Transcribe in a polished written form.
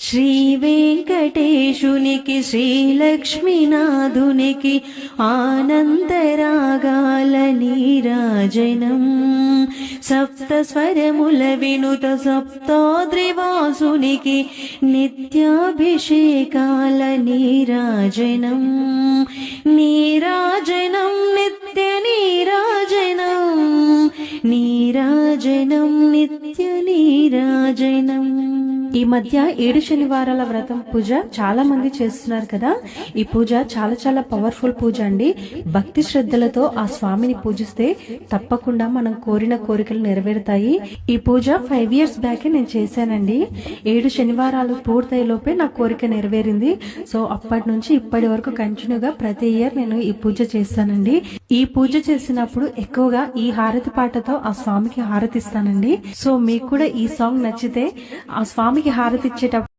శ్రీ వెంకటేశునికి శ్రీలక్ష్మీనాథునికి ఆనందరాగాల నీరాజనం సప్త స్వరముల వినుత సప్తాద్రివాసునికి నిత్యాభిషేకాల నీరాజనం నీరాజనం నిత్య నీరాజనం నీరాజనం నిత్య నీరాజనం. ఈ మధ్య 7 శనివారాల వ్రతం పూజ చాలా మంది చేస్తున్నారు కదా. ఈ పూజ చాలా చాలా పవర్ఫుల్ పూజ అండి. భక్తి శ్రద్ధలతో ఆ స్వామిని పూజిస్తే తప్పకుండా మనం కోరిన కోరికలు నెరవేరుతాయి. ఈ పూజ 5 years బ్యాక్ నేను చేశానండి. 7 శనివారాలు పూర్తయ్యే లోపే నా కోరిక నెరవేరింది. సో అప్పటి నుంచి ఇప్పటి వరకు కంటిన్యూగా ప్రతి ఇయర్ నేను ఈ పూజ చేస్తానండి. ఈ పూజ చేసినప్పుడు ఎక్కువగా ఈ హారతి పాటతో ఆ స్వామికి హారతి ఇస్తానండి. సో మీకు కూడా ఈ సాంగ్ నచ్చితే ఆ స్వామికి హారతి ఇచ్చేటప్పుడు